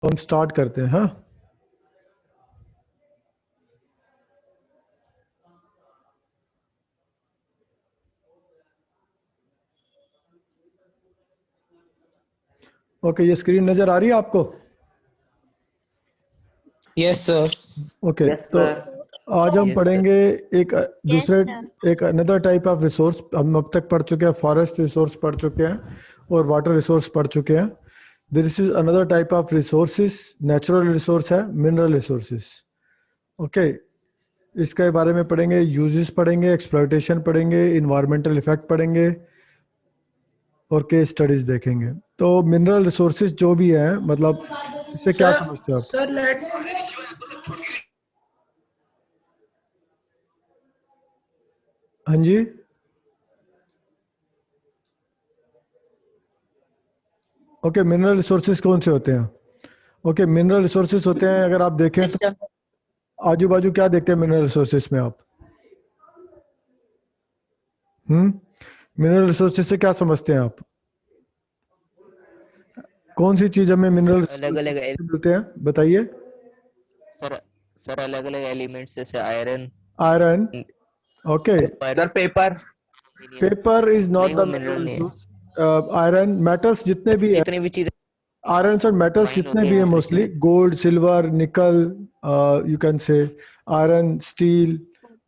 तो हम स्टार्ट करते हैं। हाँ, ओके, ये स्क्रीन नजर आ रही है आपको? Yes sir. ओके, यस तो सर। आज हम Yes, पढ़ेंगे एक Yes, दूसरे sir. एक अनदर टाइप ऑफ रिसोर्स। हम अब तक पढ़ चुके हैं, फॉरेस्ट रिसोर्स पढ़ चुके हैं और वाटर रिसोर्स पढ़ चुके हैं। This is another type of resources. Natural resource है मिनरल रिसोर्सेज। ओके, इसके बारे में पढ़ेंगे, यूजेस पढ़ेंगे, एक्सप्लॉयटेशन पढ़ेंगे, इन्वायरमेंटल इफेक्ट पढ़ेंगे और केस स्टडीज देखेंगे। तो मिनरल रिसोर्सेज जो भी है, मतलब इससे क्या समझते हो आप? सर लेट हाँ जी, ओके, मिनरल रिसोर्सेज कौन से होते हैं? ओके, मिनरल रिसोर्सेज होते हैं, अगर आप देखें यस तो सर। आजू बाजू क्या देखते हैं मिनरल रिसोर्सेज में आप? मिनरल रिसोर्सेज से क्या समझते हैं आप? कौन सी चीज हमें मिनरल अलग अलग मिलते हैं, बताइए। सर सर अलग अलग एलिमेंट्स जैसे iron. Iron, okay. Sir paper. Paper is not नहीं, द वो मिनरल मिनरल नहीं है। रिसोर्स। आयरन, मेटल्स जितने भी है, जितनी भी चीजें आयरन और मेटल्स माइन जितने होते भी हैं है, इंटरेस्ट मोस्टली में। Gold, silver, nickel, you can say iron, steel,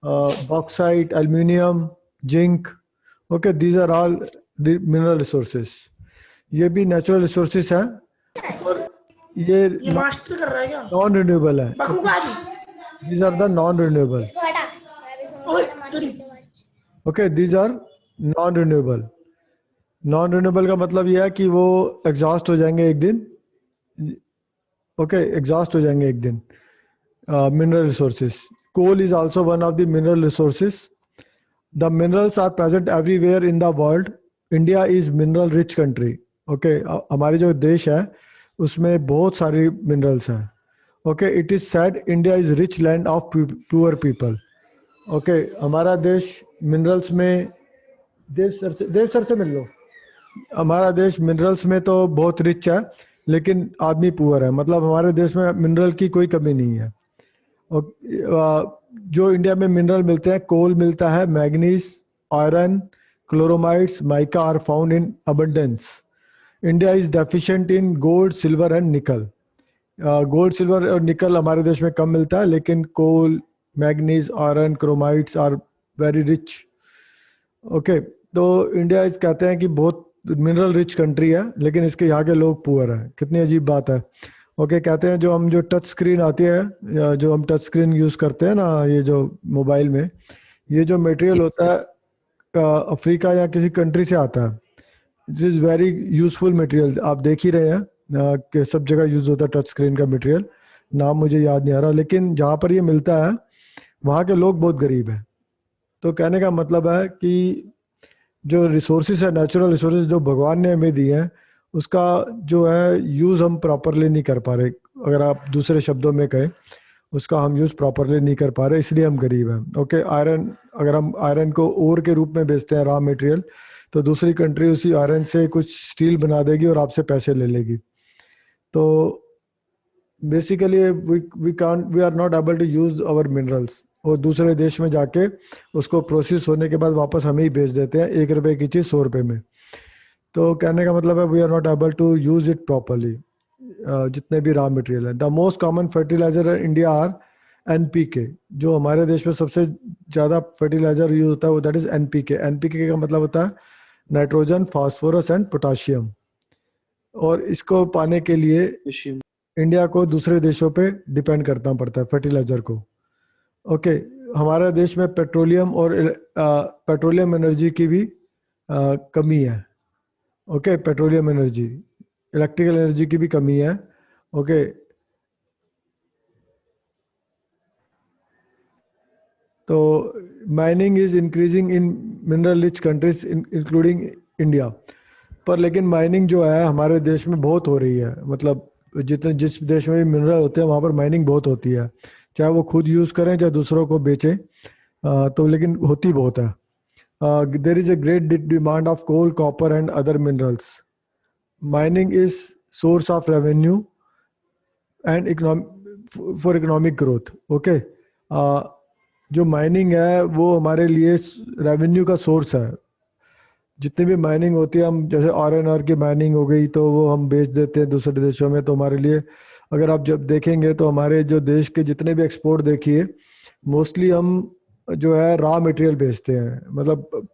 bauxite, aluminium, zinc. Okay, these are all mineral resources. ये भी नेचुरल रिसोर्सेज हैं और ये मास्टर कर रहा है क्या? नॉन रिन्यूएबल है। बकू का आदि। These are the non renewable. ओए तेरी। Okay, these are non renewable. Non renewable का मतलब यह है कि वो एग्जॉस्ट हो जाएंगे एक दिन। ओके, एग्जॉस्ट हो जाएंगे एक दिन। Mineral resources, coal is also one of the mineral resources. The minerals are present everywhere in the world. India is mineral rich country. Okay, हमारे जो देश है उसमें बहुत सारी मिनरल्स हैं। Okay, it is said India is rich land of poor people. Okay, हमारा देश मिनरल्स में, देव सर से मिल लो। हमारा देश मिनरल्स में तो बहुत रिच है, लेकिन आदमी पुअर है। मतलब हमारे देश में मिनरल की कोई कमी नहीं है। और जो इंडिया में मिनरल मिलते हैं, कोल मिलता है, manganese, iron, chloromides, mica are found in abundance. India is deficient in gold, silver and nickel. Gold, silver और निकल हमारे देश में कम मिलता है, लेकिन coal, manganese, iron, chromides are very rich. Okay, तो इंडिया इस कहते हैं कि बहुत मिनरल रिच कंट्री है, लेकिन इसके यहाँ के लोग पुअर हैं। कितनी अजीब बात है। ओके, कहते हैं जो टच स्क्रीन आती है, या जो हम टच स्क्रीन यूज करते हैं ना, ये जो मोबाइल में, ये जो मटेरियल Yes, होता है अफ्रीका या किसी कंट्री से आता है। It is very useful material. आप देख ही रहे हैं कि सब जगह यूज होता है टच स्क्रीन का मटेरियल। नाम मुझे याद नहीं आ रहा, लेकिन जहाँ पर ये मिलता है वहाँ के लोग बहुत गरीब हैं। तो कहने का मतलब है कि जो रिसोर्सेज है, नेचुरल रिसोर्सेज जो भगवान ने हमें दिए हैं, उसका जो है यूज़ हम प्रॉपरली नहीं कर पा रहे। अगर आप दूसरे शब्दों में कहें, उसका हम यूज़ प्रॉपरली नहीं कर पा रहे, इसलिए हम गरीब हैं। ओके, आयरन, अगर हम आयरन को ओर के रूप में बेचते हैं, रॉ मटेरियल, तो दूसरी कंट्री उसी आयरन से कुछ स्टील बना देगी और आपसे पैसे ले लेगी। तो basically we are not able to use our minerals, और दूसरे देश में जाके उसको प्रोसेस होने के बाद वापस हमें ही बेच देते हैं, 1 रुपए की चीज़ 100 रुपए में। तो कहने का मतलब है we are not able to use it properly. जितने भी रॉ मटेरियल है, the most common fertiliser in India are NPK. जो हमारे देश में सबसे ज़्यादा फर्टिलाइजर यूज होता है वो दैट इज एनपीके। एनपीके का मतलब होता है नाइट्रोजन, फास्फोरस एंड पोटाशियम। और इसको पाने के लिए इंडिया को दूसरे देशों पे डिपेंड करना पड़ता है फर्टिलाइजर को। ओके, हमारे देश में पेट्रोलियम और पेट्रोलियम एनर्जी की भी कमी है। Okay, petroleum energy, electrical energy की भी कमी है। ओके, तो mining is increasing in mineral rich countries including India. पर लेकिन माइनिंग जो है हमारे देश में बहुत हो रही है। मतलब जिस देश में भी मिनरल होते हैं वहाँ पर माइनिंग बहुत होती है, चाहे वो खुद यूज़ करें चाहे दूसरों को बेचें। तो लेकिन होती बहुत है। There is a great demand of coal, copper and other minerals. Mining is source of revenue and economic for economic growth. Okay, जो माइनिंग है वो हमारे लिए रेवेन्यू का सोर्स है। जितनी भी माइनिंग होती है, हम जैसे आर की माइनिंग हो गई तो वो हम बेच देते हैं दूसरे देशों में, तो हमारे लिए, अगर आप जब देखेंगे तो हमारे जो देश के जितने भी एक्सपोर्ट देखिए, मोस्टली हम जो है रॉ मटेरियल बेचते हैं, मतलब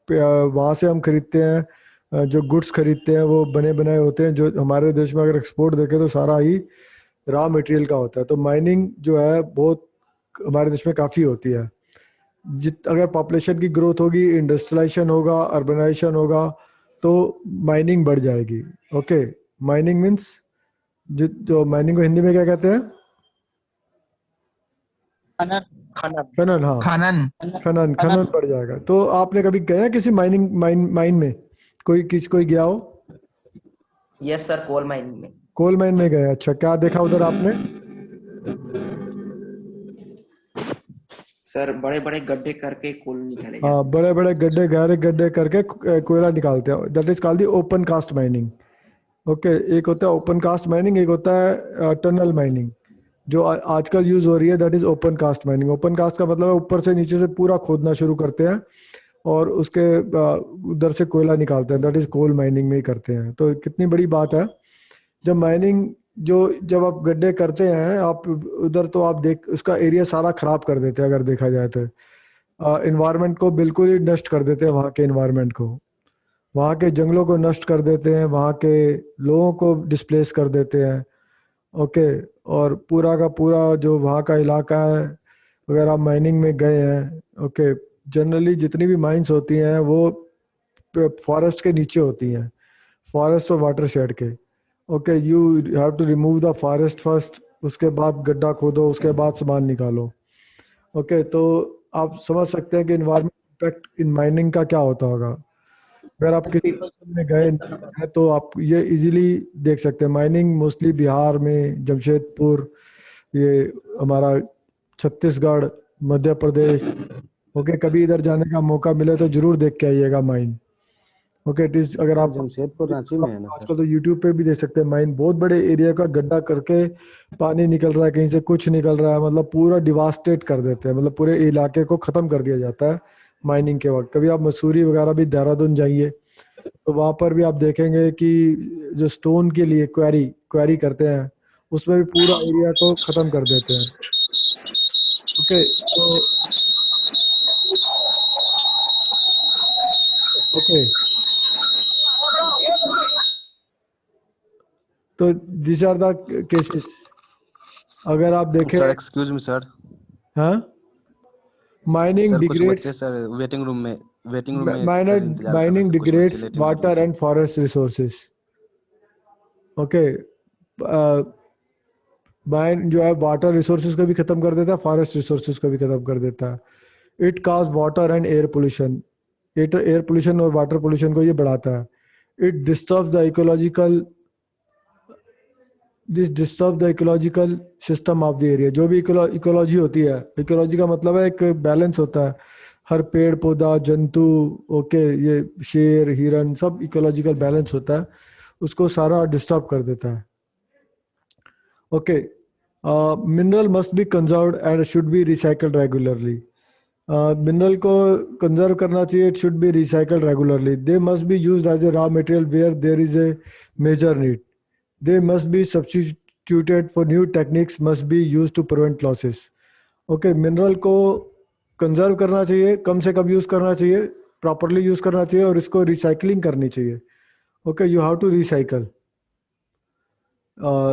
वहाँ से हम खरीदते हैं, जो गुड्स खरीदते हैं वो बने बनाए होते हैं। जो हमारे देश में अगर एक्सपोर्ट देखें तो सारा ही रॉ मटेरियल का होता है। तो माइनिंग जो है बहुत हमारे देश में काफ़ी होती है। अगर पॉपुलेशन की ग्रोथ होगी, इंडस्ट्रियलाइजेशन होगा, अर्बनाइजेशन होगा, तो माइनिंग बढ़ जाएगी। ओके, माइनिंग मीन्स जो माइनिंग को हिंदी में क्या कहते हैं? खनन खनन खनन। हाँ, खनन। खनन खनन बढ़ जाएगा। तो आपने कभी गया किसी माइन में? कोई गया हो? यस सर, कोल माइनिंग में। कोल माइन में गए? अच्छा, क्या देखा उधर आपने? सर बड़े बड़े गड्ढे करके कोल निकाले हाँ, जाते बड़े बड़े गड्ढे, गहरे गड्ढे करके कोयला निकालते हैं। That is called the open cast mining. Okay, एक होता है ओपन कास्ट माइनिंग, एक होता है टनल माइनिंग। जो आजकल यूज हो रही है that is open cast mining. Open cast का मतलब है ऊपर से नीचे से पूरा खोदना शुरू करते हैं और उसके उधर से कोयला निकालते हैं। दैट इज कोल माइनिंग में ही करते हैं। तो कितनी बड़ी बात है। जब माइनिंग जब आप गड्ढे करते हैं आप उधर, तो आप देख उसका एरिया सारा खराब कर देते हैं। अगर देखा जाए तो इन्वायरमेंट को बिल्कुल ही नष्ट कर देते हैं। वहाँ के इन्वायरमेंट को, वहाँ के जंगलों को नष्ट कर देते हैं, वहाँ के लोगों को डिस्प्लेस कर देते हैं। ओके, और पूरा का पूरा जो वहाँ का इलाका है, अगर आप माइनिंग में गए हैं, ओके, जनरली जितनी भी माइंस होती हैं वो फॉरेस्ट के नीचे होती हैं, फॉरेस्ट और वाटर शेड के। Okay, you have to remove the forest first, उसके बाद गड्ढा खोदो, उसके बाद सामान निकालो। ओके, तो आप समझ सकते हैं कि इन्वायरमेंट इम्पैक्ट इन माइनिंग का क्या होता होगा। अगर आप किसी में गए हैं तो आप ये इजीली देख सकते हैं। माइनिंग मोस्टली बिहार में, जमशेदपुर, ये हमारा छत्तीसगढ़, मध्य प्रदेश। ओके, कभी इधर जाने का मौका मिले तो जरूर देख के आइएगा माइन। ओके, इट इज, अगर आप जमशेदपुर रांची में है ना सर? आजकल तो यूट्यूब पे भी देख सकते हैं माइन, बहुत बड़े एरिया का गड्ढा करके पानी निकल रहा है, कहीं से कुछ निकल रहा है, मतलब पूरा डिवास्टेट कर देते हैं, मतलब पूरे इलाके को खत्म कर दिया जाता है माइनिंग के वक्त। कभी आप मसूरी वगैरह भी, देहरादून जाइए तो वहां पर भी आप देखेंगे कि जो स्टोन के लिए क्वेरी करते हैं, उसमें भी पूरा एरिया को खत्म कर देते हैं। ओके, ओके, तो दिस आर द केसेस। अगर आप देखें, सर एक्सक्यूज मी सर। हाँ, माइनिंग सर कुछ डिग्रेड्स, बच्चे सर वेटिंग रूम में सर इंतजार कर रहे हैं माइनिंग सर, कुछ बच्चे डिग्रेड्स लेटे हुए हैं water sir. And forest resources. Okay, mine जो है वाटर रिसोर्सेज को भी खत्म कर देता है, फॉरेस्ट रिसोर्सेज को भी खत्म कर देता है। It cause water and air pollution. Air pollution और वाटर पोल्यूशन को ये बढ़ाता है। It disturb the ecological system of the area. जो भी इकोलॉजी होती है, इकोलॉजी का मतलब है एक बैलेंस होता है, हर पेड़ पौधा जंतु, ओके, ये शेर हिरन सब इकोलॉजिकल बैलेंस होता है, उसको सारा डिस्टर्ब कर देता है। Okay, mineral must be conserved and should be recycled regularly. Mineral को कंजर्व करना चाहिए, it should be recycled regularly. They must be used as a raw material where there is a major need. They must be substituted for new techniques must be used to prevent losses. Okay, mineral को conserve करना चाहिए, कम से कम use करना चाहिए, properly use करना चाहिए, और इसको रिसाइकलिंग करनी चाहिए। Okay, you have to recycle.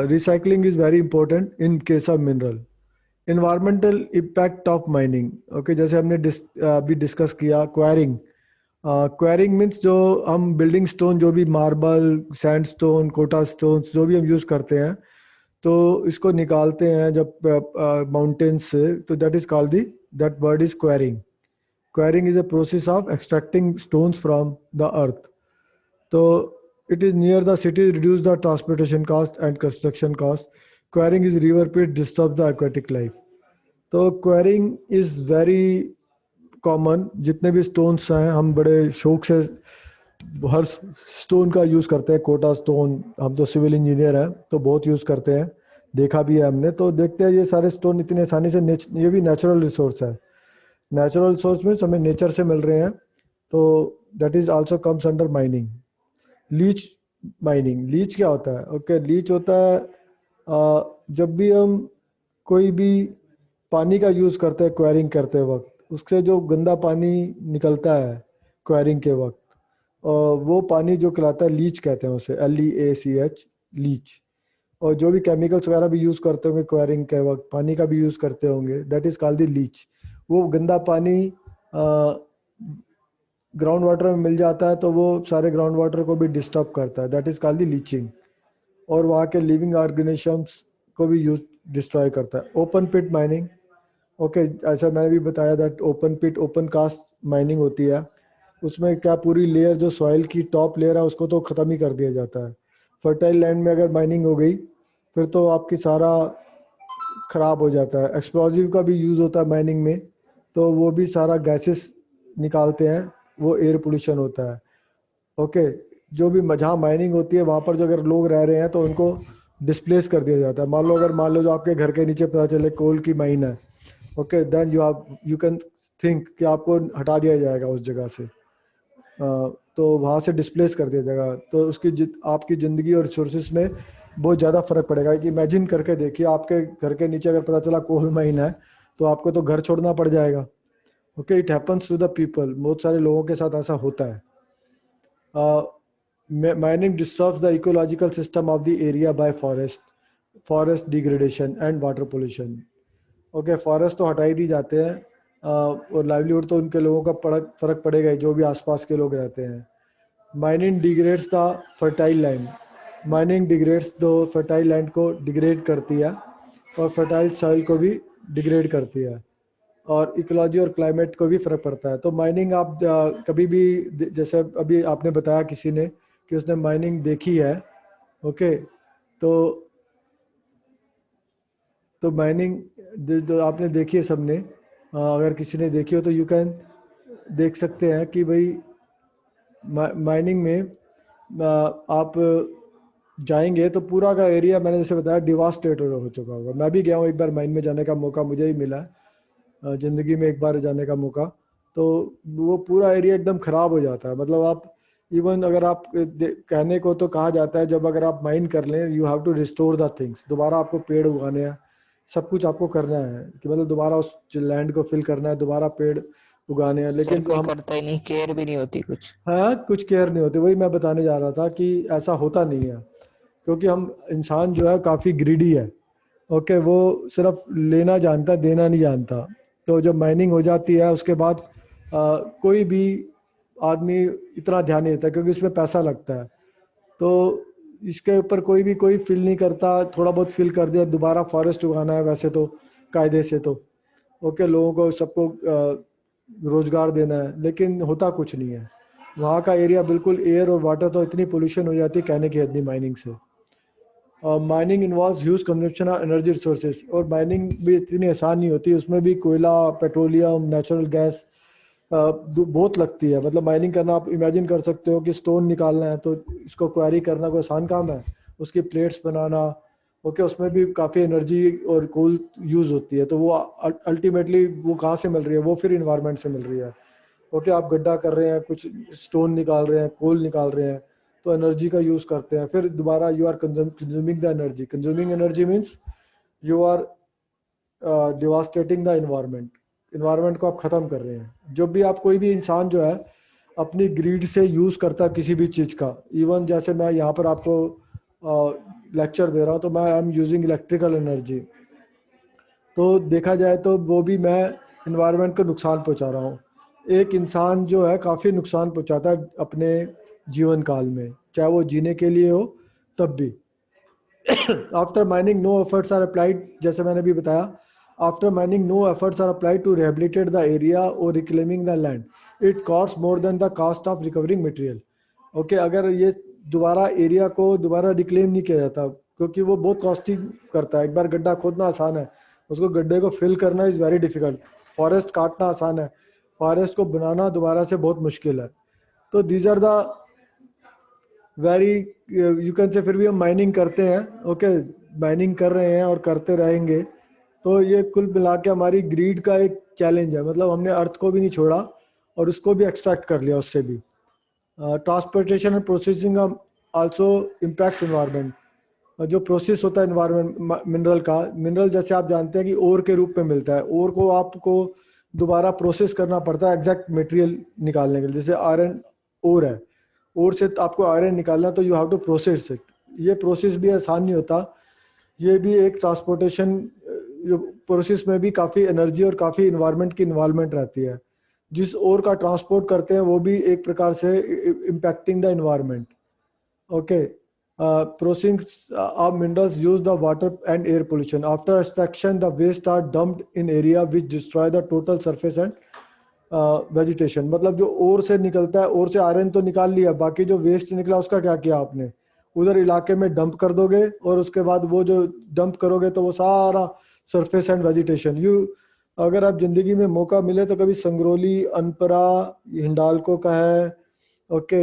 Recycling is very important in case of mineral. Environmental impact of mining. Okay, जैसे हमने अभी डिस्कस किया क्वायरिंग। क्वायरिंग मीन्स जो हम बिल्डिंग स्टोन, जो भी मार्बल, सैंडस्टोन, कोटा स्टोन्स जो भी हम यूज करते हैं, तो इसको निकालते हैं जब माउंटेन्स से, तो that word is enquiring. Enquiring is a process of extracting stones from the earth. तो it is near the city, reduce the transportation cost and construction cost. Quarrying is river pit, disturb the aquatic life. तो quarrying is very common। जितने भी stones हैं, हम बड़े शौक से हर stone का यूज़ करते हैं। कोटा स्टोन, हम तो सिविल इंजीनियर हैं तो बहुत यूज़ करते हैं। देखा भी है हमने। तो देखते हैं ये सारे स्टोन इतनी आसानी से ये भी नेचुरल रिसोर्स है। नेचुरल रिसोर्स में हमें नेचर से मिल रहे हैं, तो that is also comes under mining. Leach mining, leach क्या होता है? ओके, लीच होता है जब भी हम कोई भी पानी का यूज़ करते हैं क्वेरिंग करते वक्त, उससे जो गंदा पानी निकलता है क्वेरिंग के वक्त, और वो पानी जो कहलाता है लीच कहते हैं उसे, LEACH, लीच। और जो भी केमिकल्स वगैरह भी यूज़ करते होंगे क्वेरिंग के वक्त, पानी का भी यूज़ करते होंगे, that is called the leach. वो गंदा पानी ग्राउंड वाटर में मिल जाता है, तो वो सारे ग्राउंड वाटर को भी डिस्टर्ब करता है, that is called the leaching. और वहाँ के लिविंग ऑर्गेनिजम्स को भी यूज डिस्ट्रॉय करता है। ओपन पिट माइनिंग, ओके, ऐसा मैंने भी बताया that open pit open cast mining होती है। उसमें क्या पूरी लेयर जो सॉइल की टॉप लेयर है उसको तो ख़त्म ही कर दिया जाता है। फर्टाइल लैंड में अगर माइनिंग हो गई फिर तो आपकी सारा ख़राब हो जाता है। एक्सप्लोजिव का भी यूज़ होता है माइनिंग में, तो वो भी सारा गैसेस निकालते हैं, वो एयर पोल्यूशन होता है। ओके, जो भी जहाँ माइनिंग होती है वहाँ पर जो अगर लोग रह रहे हैं तो उनको डिस्प्लेस कर दिया जाता है। मान लो जो आपके घर के नीचे पता चले कोल की माइन है, okay, then you can think कि आपको हटा दिया जाएगा उस जगह से, तो वहाँ से डिस्प्लेस कर दिया जाएगा। तो आपकी ज़िंदगी और रिसोर्सेज में बहुत ज़्यादा फर्क पड़ेगा। कि इमेजिन करके देखिए, आपके घर के नीचे अगर पता चला कोल माइन है तो आपको तो घर छोड़ना पड़ जाएगा। Okay, it happens to the people, बहुत सारे लोगों के साथ ऐसा होता है। Mining disturbs the ecological system of the area by forest degradation and water pollution. Okay, forest तो हटा ही दी जाते हैं, और लाइवलीहुड तो उनके लोगों का फर्क पड़ेगा ही जो भी आसपास के लोग रहते हैं। Mining degrades the fertile land, mining degrades दो फर्टाइल लैंड को डिग्रेड करती है, और फर्टाइल सॉइल को भी डिग्रेड करती है, और इकोलॉजी और क्लाइमेट को भी फ़र्क पड़ता है। तो माइनिंग आप कभी भी, जैसे अभी आपने बताया किसी ने कि उसने माइनिंग देखी है, ओके, तो माइनिंग जो आपने देखी है सबने, अगर किसी ने देखी हो तो यू कैन देख सकते हैं कि भाई माइनिंग में आप जाएंगे तो पूरा का एरिया, मैंने जैसे बताया, डिवास्टेटेड हो चुका होगा। मैं भी गया हूँ एक बार माइन में जाने का मौका मुझे ही मिला है, ज़िंदगी में एक बार जाने का मौका। तो वो पूरा एरिया एकदम ख़राब हो जाता है। मतलब आप इवन अगर आप कहने को तो कहा जाता है जब अगर आप माइन कर लें, you have to restore the things, दोबारा आपको पेड़ उगाने हैं, सब कुछ आपको करना है कि मतलब दोबारा उस लैंड को फिल करना है, दोबारा पेड़ उगाने हैं। लेकिन कोई करता ही नहीं, केयर भी नहीं होती कुछ। हाँ, कुछ केयर नहीं होती। वही मैं बताने जा रहा था कि ऐसा होता नहीं है, क्योंकि हम इंसान जो है काफ़ी ग्रीडी है। ओके, वो सिर्फ लेना जानता, देना नहीं जानता। तो जब माइनिंग हो जाती है उसके बाद कोई भी आदमी इतना ध्यान नहीं देता, क्योंकि इसमें पैसा लगता है। तो इसके ऊपर कोई फिल नहीं करता, थोड़ा बहुत फिल कर दिया, दोबारा फॉरेस्ट उगाना है वैसे तो कायदे से तो, ओके, लोगों को सबको रोजगार देना है, लेकिन होता कुछ नहीं है। वहाँ का एरिया बिल्कुल, एयर और वाटर तो इतनी पोल्यूशन हो जाती है कहने की हद नहीं माइनिंग से। Mining involves huge consumption of energy resources, और माइनिंग भी इतनी आसान नहीं होती, उसमें भी कोयला, पेट्रोलियम, नेचुरल गैस बहुत लगती है। मतलब माइनिंग करना, आप इमेजिन कर सकते हो कि स्टोन निकालना है तो इसको क्वेरी करना कोई आसान काम है, उसकी प्लेट्स बनाना, ओके, उसमें भी काफ़ी एनर्जी और कोल यूज़ होती है। तो वो अल्टीमेटली वो कहाँ से मिल रही है? वो फिर इन्वायरमेंट से मिल रही है। ओके, आप गड्ढा कर रहे हैं, कुछ स्टोन निकाल रहे हैं, कोल निकाल रहे हैं, तो एनर्जी का यूज़ करते हैं, फिर दोबारा you are consuming the energy. Consuming energy means you are devastating the environment को आप ख़त्म कर रहे हैं। जब भी आप, कोई भी इंसान जो है अपनी ग्रीड से यूज़ करता है किसी भी चीज़ का, इवन जैसे मैं यहाँ पर आपको लेक्चर दे रहा हूँ तो मैं I am using electrical energy, तो देखा जाए तो वो भी मैं इन्वायरमेंट को नुकसान पहुँचा रहा हूँ। एक इंसान जो है काफ़ी नुकसान पहुँचाता है अपने जीवन काल में, चाहे वो जीने के लिए हो तब भी। After mining no efforts are applied, जैसे मैंने भी बताया, after mining no efforts are applied to rehabilitate the area और reclaiming the land, it cost more than the cost of recovering material. Okay, अगर ये दोबारा एरिया को दोबारा रिक्लेम नहीं किया जाता, क्योंकि वो बहुत कॉस्टली करता है। एक बार गड्ढा खोदना आसान है, उसको गड्ढे को फिल करना इज़ वेरी डिफिकल्ट। फॉरेस्ट काटना आसान है, फॉरेस्ट को बनाना दोबारा से बहुत मुश्किल है। तो these are the very, you can say, फिर भी हम माइनिंग करते हैं, ओके, माइनिंग कर रहे हैं और करते रहेंगे। तो ये कुल मिला के हमारी ग्रीड का एक चैलेंज है, मतलब हमने अर्थ को भी नहीं छोड़ा और उसको भी एक्सट्रैक्ट कर लिया उससे भी। Transportation and processing also impacts environment. जो प्रोसेस होता है इन्वायरमेंट मिनरल का, मिनरल जैसे आप जानते हैं कि ओर के रूप में मिलता है, ओर को आपको दोबारा प्रोसेस करना पड़ता है एग्जैक्ट मटेरियल निकालने के लिए। जैसे आयरन ओर है, ओर से आपको आयरन निकालना, तो you have to process it. ये प्रोसेस भी आसान नहीं होता, ये भी एक ट्रांसपोर्टेशन प्रोसेस में भी काफ़ी एनर्जी और काफ़ी इन्वायरमेंट की इन्वॉल्वमेंट रहती है। जिस ओर का ट्रांसपोर्ट करते हैं वो भी एक प्रकार से impacting the environment. Okay, processing of minerals use the water and air pollution. After extraction, the waste are dumped in area which destroy the total surface and vegetation. मतलब जो ओर से निकलता है, ओर से आयरन तो निकाल लिया, बाकी जो वेस्ट निकला उसका क्या किया आपने, उधर इलाके में डंप कर दोगे, और उसके बाद वो जो डंप करोगे तो वो सारा सरफेस एंड वेजिटेशन। अगर आप जिंदगी में मौका मिले तो कभी संगरोली, अनपरा, हिंडाल्को का है, ओके,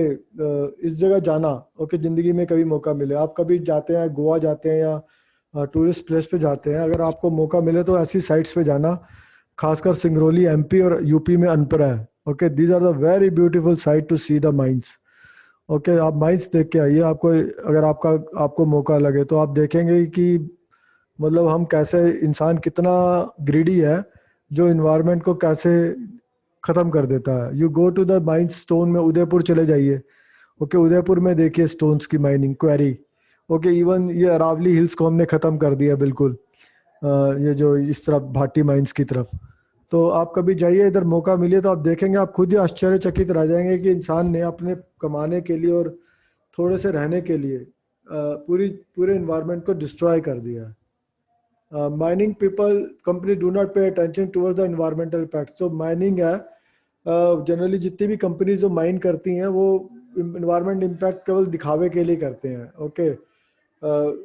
इस जगह जाना, ओके, जिंदगी में कभी मौका मिले, आप कभी जाते हैं गोवा जाते हैं या टूरिस्ट प्लेस पे जाते हैं, अगर आपको मौका मिले तो ऐसी साइट्स पे जाना, खासकर सिंगरौली एमपी और यूपी में अनपरा है। Okay, these are the very beautiful site to see the mines. Okay, आप माइंस देख के आइए, आपको अगर आपको मौका लगे तो आप देखेंगे कि मतलब हम कैसे, इंसान कितना ग्रीडी है, जो इन्वायरमेंट को कैसे खत्म कर देता है। You go to the mine stone में, उदयपुर चले जाइए, ओके, उदयपुर में देखिए स्टोन्स की माइनिंग, क्वेरी, ओके, इवन ये अरावली हिल्स को हमने खत्म कर दिया बिल्कुल, ये जो इस तरफ भाटी माइंस की तरफ। तो आप कभी जाइए इधर, मौका मिले तो आप देखेंगे, आप खुद ही आश्चर्यचकित रह जाएंगे कि इंसान ने अपने कमाने के लिए और थोड़े से रहने के लिए पूरे इन्वायरमेंट को डिस्ट्रॉय कर दिया। Mining people company do not pay attention towards the environmental impact. जो माइनिंग है, जनरली जितनी भी कंपनीज जो माइन करती हैं वो इन्वायरमेंट इम्पैक्ट केवल दिखावे के लिए करते हैं। ओके,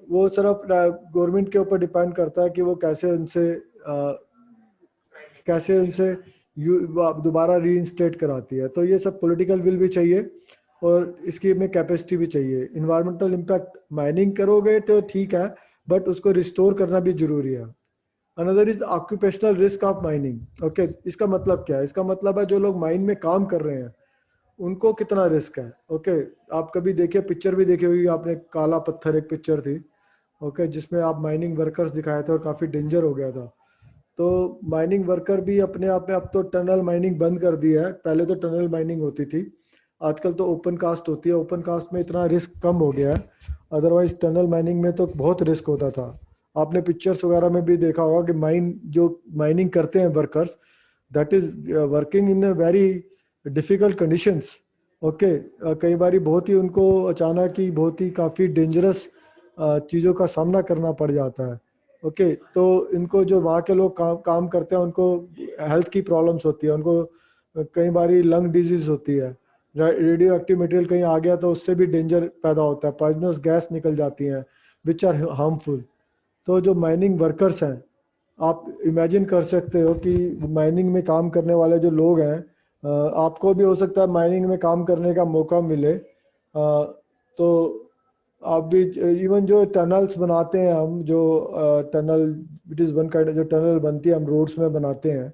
वो सिर्फ गवर्नमेंट के ऊपर डिपेंड करता है कि वो कैसे उनसे दोबारा रीइंस्टेट कराती है। तो ये सब पॉलिटिकल विल भी चाहिए और इसकी में कैपेसिटी भी चाहिए। इन्वायरमेंटल इम्पैक्ट माइनिंग करोगे तो ठीक है, बट उसको रिस्टोर करना भी जरूरी है। Another is occupational risk of mining. Okay, इसका मतलब क्या है? इसका मतलब है जो लोग माइन में काम कर रहे हैं उनको कितना रिस्क है। ओके, आप कभी देखिए, पिक्चर भी देखी होगी आपने, काला पत्थर एक पिक्चर थी, ओके, जिसमें आप माइनिंग वर्कर्स दिखाए थे और काफ़ी डेंजर हो गया था। तो माइनिंग वर्कर भी अपने आप में, अब तो टनल माइनिंग बंद कर दी है, पहले तो टनल माइनिंग होती थी, आजकल तो ओपन कास्ट होती है। ओपन कास्ट में इतना रिस्क कम हो गया है, अदरवाइज टनल माइनिंग में तो बहुत रिस्क होता था। आपने पिक्चर्स वगैरह में भी देखा होगा कि जो माइनिंग करते हैं workers, that is working in very difficult conditions. Okay, कई बार बहुत ही उनको अचानक ही बहुत ही काफ़ी डेंजरस चीज़ों का सामना करना पड़ जाता है। ओके, तो इनको जो वहाँ के लोग काम करते हैं उनको हेल्थ की प्रॉब्लम्स होती है, उनको कई बार लंग डिजीज होती है, रेडियो एक्टिव मटेरियल कहीं आ गया तो उससे भी डेंजर पैदा होता है, पॉइजनस गैस निकल जाती हैं विच आर हार्मफुल। तो जो माइनिंग वर्कर्स हैं, आप इमेजिन कर सकते हो कि माइनिंग में काम करने वाले जो लोग हैं, आपको भी हो सकता है माइनिंग में काम करने का मौका मिले, तो आप भी इवन जो टनल्स बनाते हैं हम, जो tunnel, it is one kind, जो टनल बनती है हम रोड्स में बनाते हैं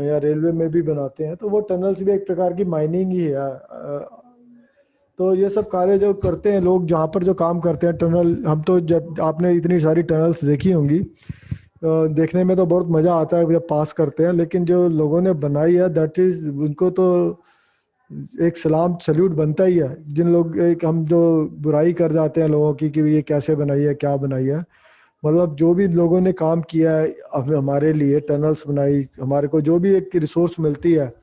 या रेलवे में भी बनाते हैं, तो वो टनल्स भी एक प्रकार की माइनिंग ही है। तो ये सब कार्य जो करते हैं लोग, जहाँ पर जो काम करते हैं टनल, हम तो जब आपने इतनी सारी टनल्स देखी होंगी, देखने में तो बहुत मज़ा आता है जब पास करते हैं, लेकिन जो लोगों ने बनाई है दैट इज, उनको तो एक सलाम सल्यूट बनता ही है। जिन लोग, एक हम जो बुराई कर जाते हैं लोगों की कि ये कैसे बनाई है, क्या बनाई है, मतलब जो भी लोगों ने काम किया है अब हमारे लिए, टनल्स बनाई, हमारे को जो भी एक रिसोर्स मिलती है,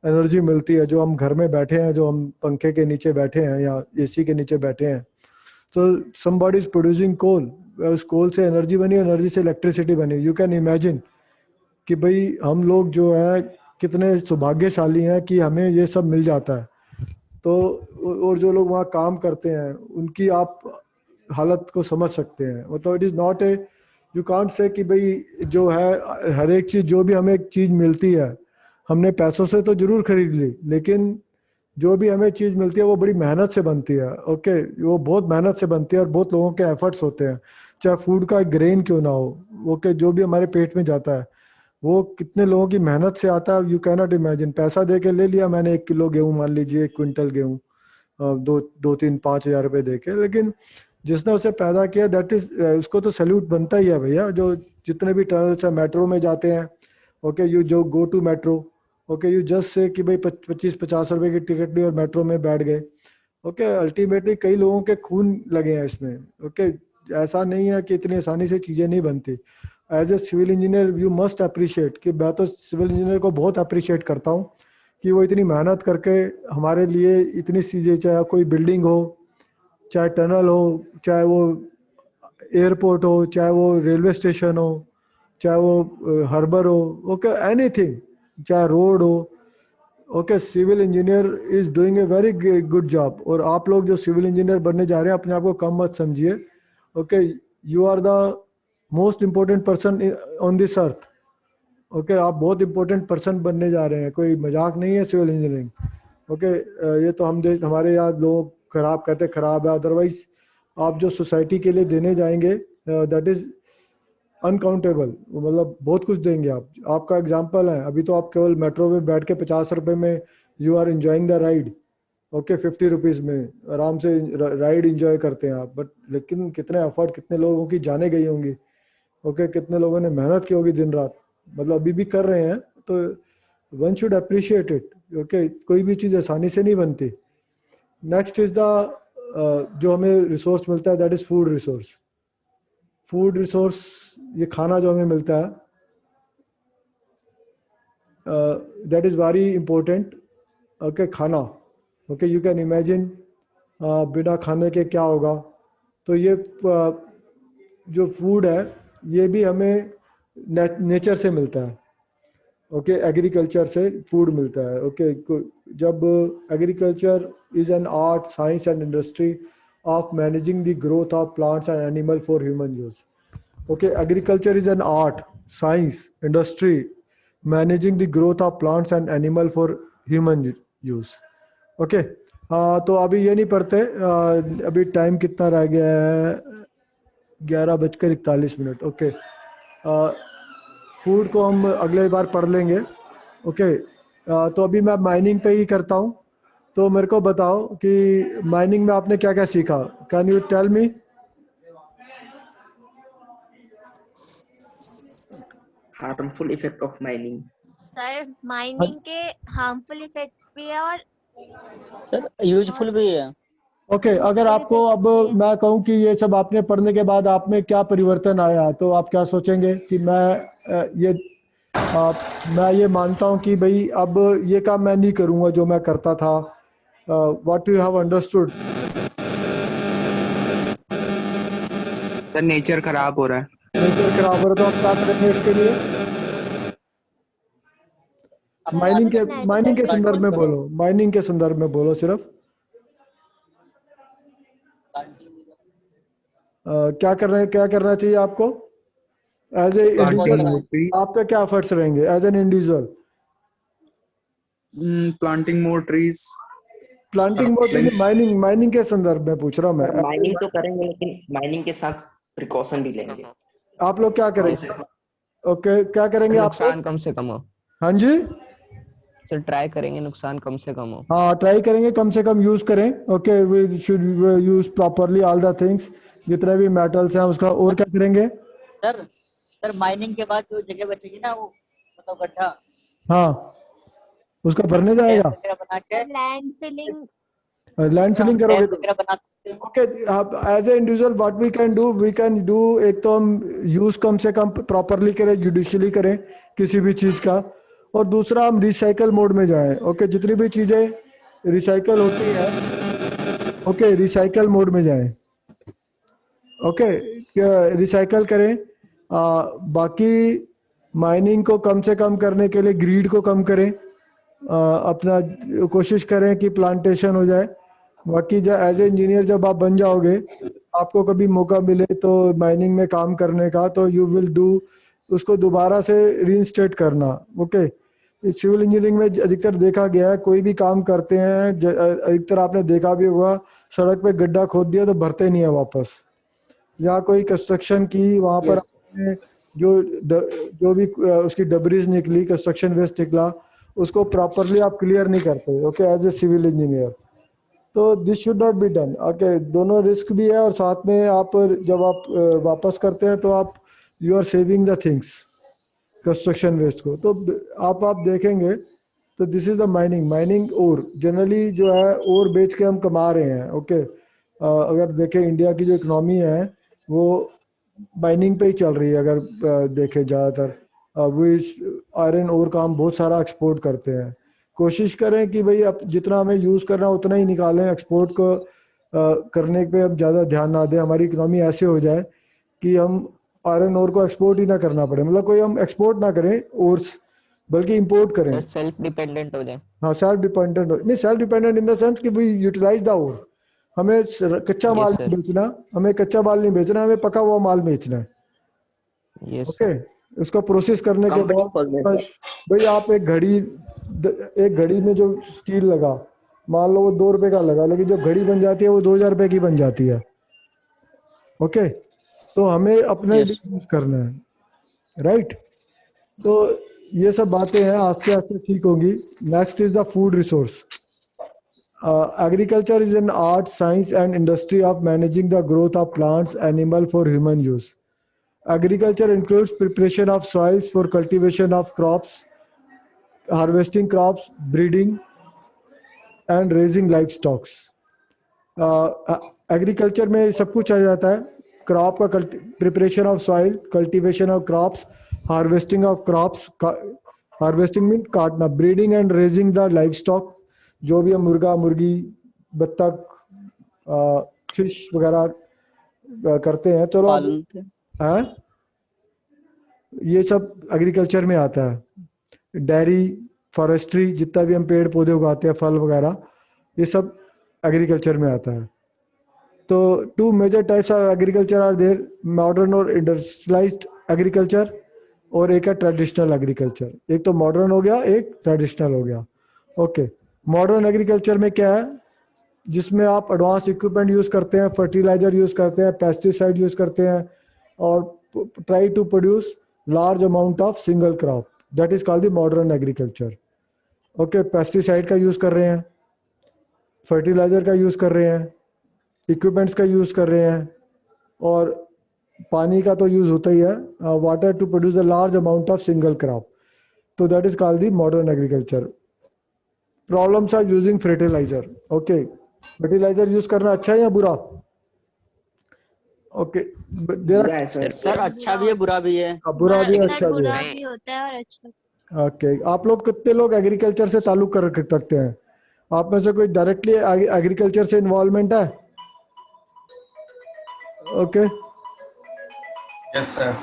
एनर्जी मिलती है, जो हम घर में बैठे हैं, जो हम पंखे के नीचे बैठे हैं या एसी के नीचे बैठे हैं, तो समबॉडी इज प्रोड्यूसिंग कोल, उस कोल से एनर्जी बनी, एनर्जी से इलेक्ट्रिसिटी बनी। यू कैन इमेजिन कि भाई हम लोग जो है कितने सौभाग्यशाली हैं कि हमें ये सब मिल जाता है। तो और जो लोग वहाँ काम करते हैं उनकी आप हालत को समझ सकते हैं। मतलब it is not a, you can't say कि भाई जो है हर एक चीज़, जो भी हमें एक चीज़ मिलती है, हमने पैसों से तो जरूर खरीद ली, लेकिन जो भी हमें चीज मिलती है वो बड़ी मेहनत से बनती है। ओके, वो बहुत मेहनत से बनती है और बहुत लोगों के एफर्ट्स होते हैं, चाहे फूड का ग्रेन क्यों ना हो। ओके, जो भी हमारे पेट में जाता है वो कितने लोगों की मेहनत से आता है, यू कैन नॉट इमेजिन। पैसा दे के ले लिया मैंने 1 किलो गेहूं, मान लीजिए 1 क्विंटल गेहूं, दो दो तीन 5 हजार रुपए दे के, लेकिन जिसने उसे पैदा किया दैट इज, उसको तो सैल्यूट बनता ही है भैया। जो जितने भी टनल्स है, मेट्रो में जाते हैं, ओके, यू जो go to metro, okay, you just say कि भाई 25-50 रुपए की टिकट ली और मेट्रो में बैठ गए। ओके, अल्टीमेटली कई लोगों के खून लगे हैं इसमें। ओके, ऐसा नहीं है कि इतनी आसानी से चीज़ें नहीं बनती। As a civil engineer you must appreciate, कि मैं तो सिविल इंजीनियर को बहुत अप्रिशिएट करता हूँ कि वो इतनी मेहनत करके हमारे लिए इतनी चीज़ें, चाहे कोई बिल्डिंग हो, चाहे टनल हो, चाहे वो एयरपोर्ट हो, चाहे वो रेलवे स्टेशन हो, चाहे वो हार्बर हो, ओके, एनीथिंग, चाहे रोड हो। Okay, civil engineer is doing a very good job. और आप लोग जो सिविल इंजीनियर बनने जा रहे हैं, अपने आप को कम मत समझिए। Okay, you are the most important person on this earth. Okay, आप बहुत इंपॉर्टेंट पर्सन बनने जा रहे हैं, कोई मजाक नहीं है सिविल इंजीनियरिंग। ओके, ये तो हमारे यहाँ लोग खराब कहते खराब है, अदरवाइज आप जो सोसाइटी के लिए देने जाएंगे दैट इज अनकाउंटेबल, मतलब बहुत कुछ देंगे आप। आपका एग्जांपल है, अभी तो आप केवल मेट्रो में बैठ के 50 रुपए में you are enjoying the ride. Okay, 50 rupees में आराम से राइड एंजॉय करते हैं आप, बट लेकिन कितने एफर्ट, कितने लोगों की जाने गई होंगी। ओके, कितने लोगों ने मेहनत की होगी दिन रात, मतलब अभी भी कर रहे हैं, तो one should appreciate it. Okay, कोई भी चीज़ आसानी से नहीं बनती। नेक्स्ट इज द जो हमें रिसोर्स मिलता है that is food resource. Food resource, ये खाना जो हमें मिलता है that is very important. Okay, खाना, ओके, यू कैन इमेजिन बिना खाने के क्या होगा। तो ये जो फूड है ये भी हमें नेचर से मिलता है। ओके, एग्रीकल्चर से फूड मिलता है। ओके, जब agriculture is an art, science and industry of managing the growth of plants and animal for human use. Okay, agriculture is an art, science, industry managing the growth of plants and animal for human use. Okay, तो अभी ये नहीं पढ़ते, अभी time कितना रह गया है, 11:41। ओके, फूड को हम अगले बार पढ़ लेंगे। ओके, तो अभी मैं माइनिंग पे ही करता हूँ। तो मेरे को बताओ कि माइनिंग में आपने क्या क्या सीखा, can you tell me? Harmful effect of mining. Sir mining के हार्मफुल इफेक्ट्स भी है और सर यूजफुल भी है। ओके, अगर आपको अब मैं कहूँ कि ये सब आपने पढ़ने के बाद आप में क्या परिवर्तन आया, तो आप क्या सोचेंगे कि मैं ये मानता हूँ कि भाई अब ये काम मैं नहीं करूँगा जो मैं करता था। What you have understood? Sir nature खराब हो रहा है। नेचर खराब हो रहा है, तो आप क्या करेंगे इसके लिए? माइनिंग के संदर्भ में बोलो, माइनिंग के संदर्भ में बोलो सिर्फ। क्या करना चाहिए आपको एज ए इंडिविजुअल? आपका क्या एफर्ट्स रहेंगे as an individual? Planting more trees. Planting more, mining के संदर्भ में पूछ रहा हूँ मैं। माइनिंग तो करेंगे, लेकिन माइनिंग के साथ प्रिकॉशन भी लेंगे। आप लोग क्या करेंगे? ओके, क्या करेंगे आप? नुकसान कम से कम हो हाँ जी सर, ट्राई करेंगे नुकसान कम से कम हो। हाँ, ट्राई करेंगे कम से कम यूज करें। Okay, we should use properly all the things, जितने भी मेटल्स हैं उसका। और क्या करेंगे? सर माइनिंग के बाद जो जगह बचेगी ना, वो मतलब गड्ढा, हाँ, उसका भरने जाएगा। बना के लैंड फिलिंग करोगे तो बना। Okay, as a individual what we can do, एक तो हम यूज कम से कम प्रॉपरली करें, जुडिशियली करें किसी भी चीज का, और दूसरा हम रिसाइकल मोड में जाएं। ओके, जितनी भी चीजें रिसाइकल होती है, ओके, रिसाइकल मोड में जाएं। ओके, रिसाइकल करें। बाकी माइनिंग को कम से कम करने के लिए ग्रीड को कम करें। अपना कोशिश करें कि प्लांटेशन हो जाए। बाकी एज ए इंजीनियर जब आप बन जाओगे, आपको कभी मौका मिले तो माइनिंग में काम करने का, तो यू विल डू उसको दोबारा से रीइंस्टेट करना। ओके, सिविल इंजीनियरिंग में अधिकतर देखा गया है, कोई भी काम करते हैं अधिकतर आपने देखा भी होगा, सड़क पे गड्ढा खोद दिया तो भरते नहीं है वापस, या कोई कंस्ट्रक्शन की वहां पर आपने जो भी उसकी डबरीज निकली, कंस्ट्रक्शन वेस्ट निकला, उसको प्रॉपरली आप क्लियर नहीं करते, okay, as a civil engineer. तो this should not be done, okay. दोनों रिस्क भी है, और साथ में आप जब आप वापस करते हैं तो आप you are saving the things, construction waste को। तो आप देखेंगे तो दिस इज द माइनिंग और जनरली जो है और बेच के हम कमा रहे हैं, ओके। अगर देखें इंडिया की जो इकोनॉमी है वो माइनिंग पे ही चल रही है, अगर देखें ज़्यादातर वो आयरन और काम बहुत सारा एक्सपोर्ट करते हैं। कोशिश करें कि भाई अब जितना हमें यूज़ करना उतना ही निकालें, एक्सपोर्ट को करने पे अब ज़्यादा ध्यान ना दें। हमारी इकोनॉमी ऐसे हो जाए कि हम आयरन और को एक्सपोर्ट ही ना करना पड़े, मतलब कोई हम एक्सपोर्ट ना करें और बल्कि इंपोर्ट करें। सर सेल्फ डिपेंडेंट हो जाए। हाँ, सेल्फ डिपेंडेंट नहीं, self dependent in the sense कि वी यूटिलाइज द ओर। हमें कच्चा माल नहीं बेचना, हमें कच्चा माल नहीं बेचना, हमें पका हुआ माल बेचना है, ओके। उसका प्रोसेस करने के बाद भाई आप एक घड़ी में जो स्टील लगा, मान लो वो 2 रुपए का लगा, लेकिन जब घड़ी बन जाती है वो 2000 रुपए की बन जाती है, ओके। तो हमें अपने यूज करना है, राइट। तो ये सब बातें हैं, आस्ते आस्ते ठीक होंगी। Next is the food resource. Agriculture is an art, science and industry of managing the growth of plants, animal for human use. Agriculture includes preparation of soils for cultivation of crops, harvesting crops, breeding and raising livestock. Agriculture में सब कुछ आ जाता है, crop का preparation of soil, cultivation of crops, harvesting of crops, harvesting means काटना, breeding and raising the livestock, जो भी हम मुर्गा मुर्गी बत्तख फिश वगैरह करते हैं, चलो है ये सब एग्रीकल्चर में आता है। डेयरी, फॉरेस्ट्री, जितना भी हम पेड़ पौधे उगाते हैं, फल वगैरह, ये सब एग्रीकल्चर में आता है। तो 2 major types of agriculture are there, modern और इंडस्ट्रियलाइज्ड एग्रीकल्चर, और एक है ट्रेडिशनल एग्रीकल्चर। एक तो मॉडर्न हो गया, एक ट्रेडिशनल हो गया, ओके। मॉडर्न एग्रीकल्चर में क्या है, जिसमें आप एडवांस इक्विपमेंट यूज करते हैं, फर्टिलाइजर यूज करते हैं, पेस्टिसाइड यूज करते हैं, और try to produce large amount of single crop, that is called the modern agriculture, okay. Pesticide का यूज कर रहे हैं, फर्टिलाइजर का यूज कर रहे हैं, इक्विपमेंट्स का यूज कर रहे हैं, और पानी का तो यूज होता ही है, water to produce a large amount of single crop, तो that is called the modern agriculture. Problems are using fertiliser, okay. Fertiliser use करना अच्छा है या बुरा? ओके, सर अच्छा भी है बुरा भी है। बुरा भी है, अच्छा भी बुरा है, भी होता है और अच्छा। ओके। आप लोग कितने लोग एग्रीकल्चर से ताल्लुक कर रखते हैं? आप में से कोई डायरेक्टली एग्रीकल्चर से इन्वॉल्वमेंट है? Okay, yes sir.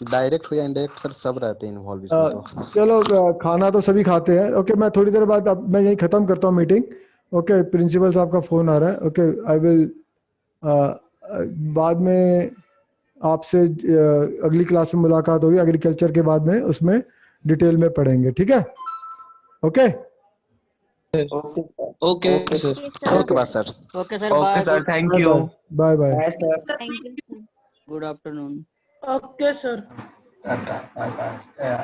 डायरेक्ट हो या इनडायरेक्ट सर, सब रहते हैं इन्वॉल्व इसमें तो। चलो खाना तो सभी खाते हैं, ओके। मैं थोड़ी देर बाद, अब मैं यही खत्म करता हूँ मीटिंग, ओके। प्रिंसिपल साहब का फोन आ रहा है, ओके। आई विल बाद में आपसे अगली क्लास में मुलाकात होगी एग्रीकल्चर के बाद में, उसमें डिटेल में पढ़ेंगे, ठीक है, okay. Okay sir. Okay bye sir. Okay sir, okay sir, thank you. Bye bye. Thank you sir. Good afternoon. Okay sir. Tata, bye bye.